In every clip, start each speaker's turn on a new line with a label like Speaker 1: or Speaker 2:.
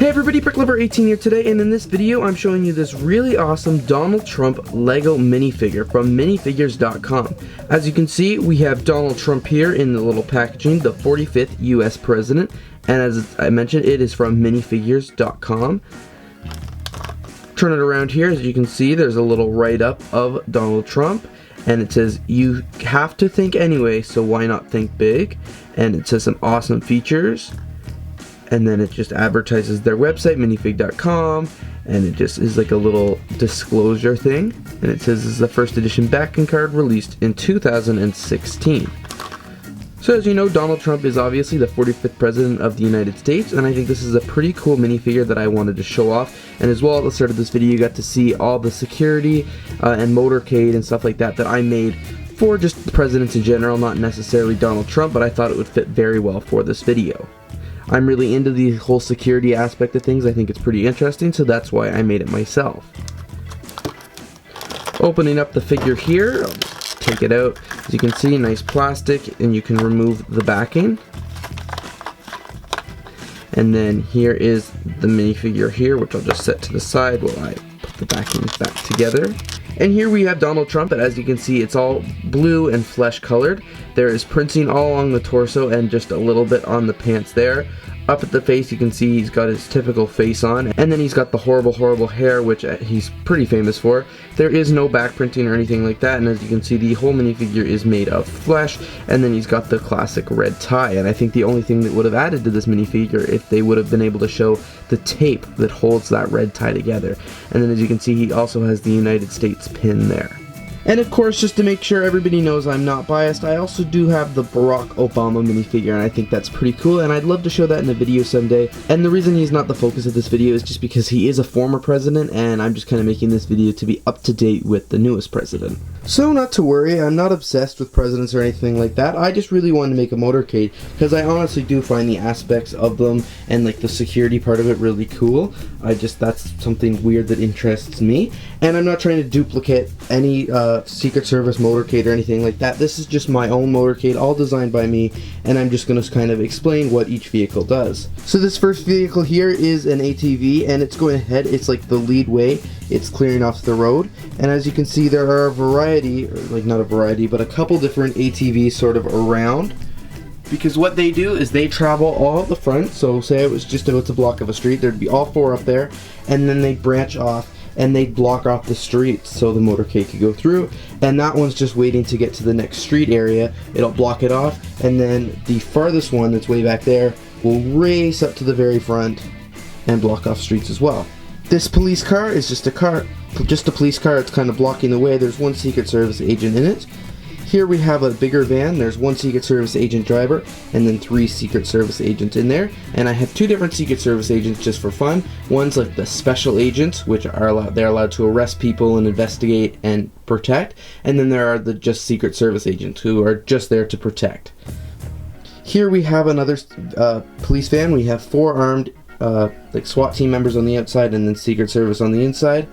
Speaker 1: Hey everybody, BrickLover18 here today, and in this video I'm showing you this really awesome Donald Trump Lego minifigure from minifigures.com. As you can see, we have Donald Trump here in the little packaging, the 45th US President, and as I mentioned, it is from minifigures.com. Turn it around here, as you can see, there's a little write-up of Donald Trump, and it says, "You have to think anyway, so why not think big?" And it says some awesome features. And then it just advertises their website, minifig.com, and it just is like a little disclosure thing. And it says this is the first edition backing card released in 2016. So as you know, Donald Trump is obviously the 45th President of the United States, and I think this is a pretty cool minifigure that I wanted to show off. And as well, at the start of this video, you got to see all the security and motorcade and stuff like that I made for just the presidents in general, not necessarily Donald Trump, but I thought it would fit very well for this video. I'm really into the whole security aspect of things. I think it's pretty interesting, so that's why I made it myself. Opening up the figure here, I'll just take it out. As you can see, nice plastic, and you can remove the backing. And then here is the minifigure here, which I'll just set to the side while I put the backing back together. And here we have Donald Trump, and as you can see, it's all blue and flesh colored. There is printing all along the torso and just a little bit on the pants there. Up at the face, you can see he's got his typical face on, and then he's got the horrible hair, which he's pretty famous for. There is no back printing or anything like that, and as you can see, the whole minifigure is made of flesh, and then he's got the classic red tie. And I think the only thing that would have added to this minifigure if they would have been able to show the tape that holds that red tie together. And then as you can see, he also has the United States pin there. And of course, just to make sure everybody knows I'm not biased, I also do have the Barack Obama minifigure, and I think that's pretty cool, and I'd love to show that in a video someday. And the reason he's not the focus of this video is just because he is a former president, and I'm just kind of making this video to be up to date with the newest president. So not to worry, I'm not obsessed with presidents or anything like that. I just really wanted to make a motorcade, because I honestly do find the aspects of them and like the security part of it really cool. That's something weird that interests me, and I'm not trying to duplicate any Secret Service motorcade or anything like that. This is just my own motorcade, all designed by me, and I'm just going to kind of explain what each vehicle does. So this first vehicle here is an ATV, and it's going ahead. It's like the lead way. It's clearing off the road, and as you can see, there are a variety, or like not a variety, but a couple different ATVs sort of around. Because what they do is they travel all at the front, so say it was just a block of a street, there'd be all four up there, and then they branch off and they block off the streets so the motorcade could go through, and that one's just waiting to get to the next street area. It'll block it off, and then the farthest one that's way back there will race up to the very front and block off streets as well. This police car is just a police car. It's kind of blocking the way. There's one Secret Service agent in it. Here we have a bigger van. There's one Secret Service agent driver, and then 3 Secret Service agents in there. And I have 2 different Secret Service agents just for fun. One's like the special agents, which are they're allowed to arrest people and investigate and protect. And then there are the just Secret Service agents who are just there to protect. Here we have another police van. We have 4 armed like SWAT team members on the outside, and then Secret Service on the inside.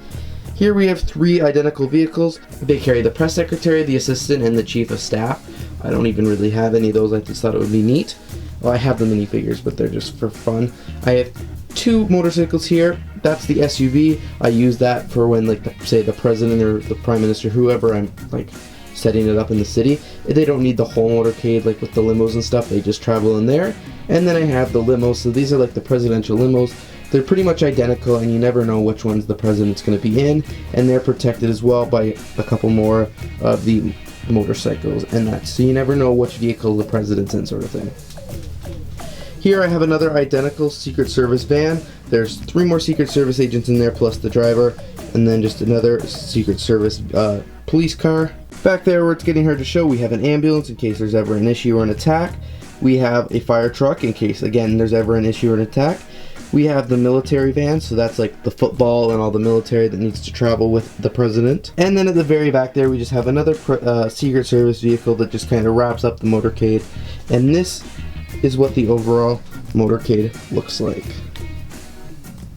Speaker 1: Here we have 3 identical vehicles. They carry the press secretary, the assistant, and the chief of staff. I don't even really have any of those. I just thought it would be neat. Well, I have the minifigures, but they're just for fun. I have 2 motorcycles here. That's the SUV. I use that for when, like, say the president or the prime minister, whoever I'm like setting it up in the city. They don't need the whole motorcade like with the limos and stuff. They just travel in there. And then I have the limos. So these are like the presidential limos. They're pretty much identical, and you never know which one's the president's going to be in, and they're protected as well by a couple more of the motorcycles, and that's so you never know which vehicle the president's in, sort of thing. Here I have another identical Secret Service van. There's 3 more Secret Service agents in there plus the driver, and then just another Secret Service police car. Back there where it's getting hard to show, we have an ambulance in case there's ever an issue or an attack. We have a fire truck in case, again, there's ever an issue or an attack. We have the military van, so that's like the football and all the military that needs to travel with the president. And then at the very back there, we just have another Secret Service vehicle that just kind of wraps up the motorcade. And this is what the overall motorcade looks like.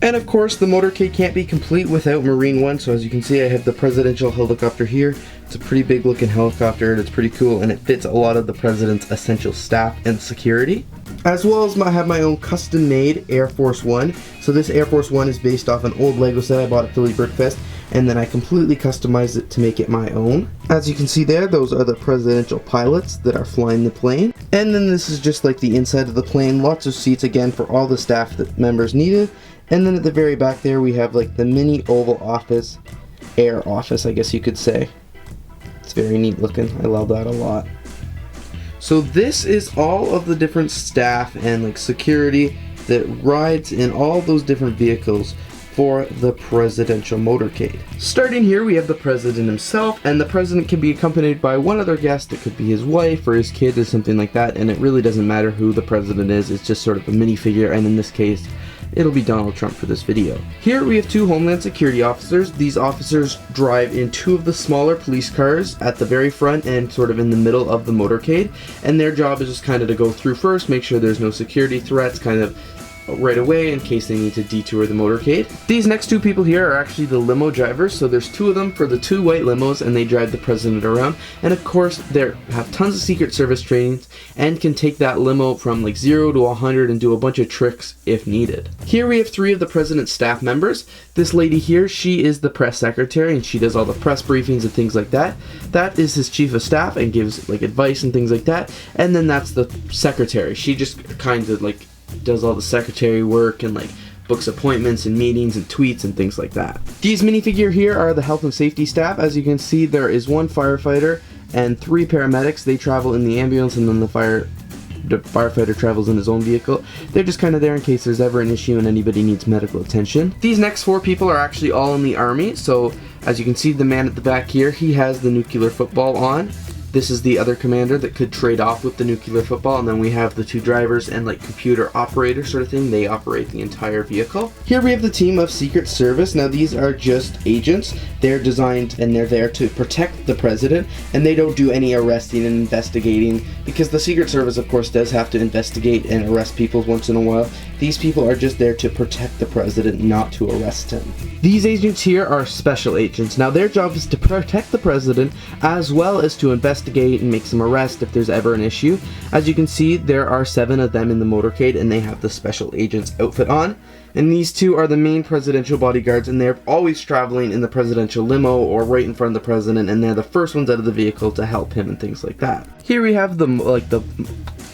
Speaker 1: And of course, the motorcade can't be complete without Marine One, so as you can see, I have the presidential helicopter here. It's a pretty big looking helicopter, and it's pretty cool, and it fits a lot of the president's essential staff and security. As well as I have my own custom made Air Force One. So this Air Force One is based off an old Lego set I bought at Philly Brickfest, and then I completely customized it to make it my own. As you can see there, those are the presidential pilots that are flying the plane. And then this is just like the inside of the plane, lots of seats again for all the staff that members needed. And then at the very back there we have like the mini oval office, air office I guess you could say. It's very neat looking, I love that a lot. So this is all of the different staff and like security that rides in all those different vehicles for the presidential motorcade. Starting here we have the president himself, and the president can be accompanied by one other guest. It could be his wife or his kid or something like that, and it really doesn't matter who the president is, it's just sort of a minifigure, and in this case it'll be Donald Trump for this video. Here we have two Homeland Security officers. These officers drive in two of the smaller police cars at the very front and sort of in the middle of the motorcade, and their job is just kind of to go through first, make sure there's no security threats kind of right away in case they need to detour the motorcade. These next two people here are actually the limo drivers, so there's two of them for the two white limos, and they drive the president around, and of course they have tons of Secret Service trainings and can take that limo from like 0 to 100 and do a bunch of tricks if needed. Here we have three of the president's staff members. This lady here, she is the press secretary, and she does all the press briefings and things like that. That is his chief of staff and gives like advice and things like that, and then that's the secretary. She just kind of like does all the secretary work and like books appointments and meetings and tweets and things like that. These minifigure here are the health and safety staff. As you can see, there is one firefighter and 3 paramedics. They travel in the ambulance, and then the firefighter travels in his own vehicle. They're just kind of there in case there's ever an issue and anybody needs medical attention. These next 4 people are actually all in the army. So as you can see, the man at the back here, he has the nuclear football on. This is the other commander that could trade off with the nuclear football, and then we have the 2 drivers and like computer operator sort of thing. They operate the entire vehicle. Here we have the team of Secret Service. Now these are just agents. They're designed and they're there to protect the president, and they don't do any arresting and investigating, because the Secret Service of course does have to investigate and arrest people once in a while. These people are just there to protect the president, not to arrest him. These agents here are special agents. Now their job is to protect the president as well as to investigate and make some arrests if there's ever an issue. As you can see, there are 7 of them in the motorcade, and they have the special agent's outfit on. And these 2 are the main presidential bodyguards, and they're always traveling in the presidential limo or right in front of the president, and they're the first ones out of the vehicle to help him and things like that. Here we have the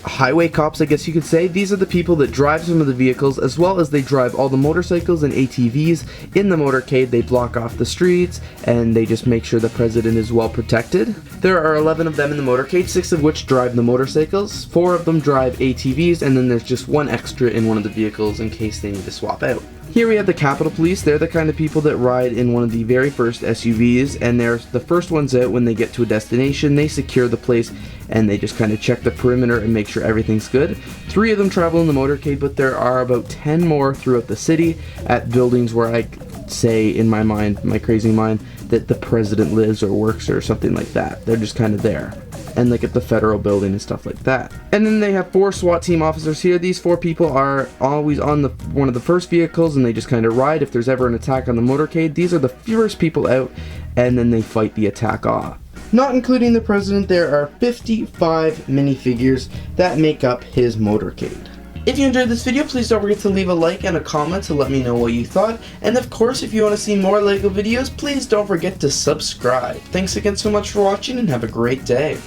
Speaker 1: highway cops, I guess you could say. These are the people that drive some of the vehicles, as well as they drive all the motorcycles and ATVs in the motorcade. They block off the streets, and they just make sure the president is well protected. There are 11 of them in the motorcade, 6 of which drive the motorcycles, 4 of them drive ATVs, and then there's just 1 extra in one of the vehicles in case they need to swap out. Here we have the Capitol Police. They're the kind of people that ride in one of the very first SUVs, and they're the first ones out when they get to a destination. They secure the place, and they just kind of check the perimeter and make sure everything's good. 3 of them travel in the motorcade, but there are about 10 more throughout the city at buildings where I say, in my mind, my crazy mind, that the president lives or works or something like that. They're just kind of there. And like at the federal building and stuff like that. And then they have 4 SWAT team officers here. These 4 people are always on one of the first vehicles, and they just kind of ride if there's ever an attack on the motorcade. These are the first people out, and then they fight the attack off. Not including the president, there are 55 minifigures that make up his motorcade. If you enjoyed this video, please don't forget to leave a like and a comment to let me know what you thought. And of course, if you want to see more LEGO videos, please don't forget to subscribe. Thanks again so much for watching, and have a great day.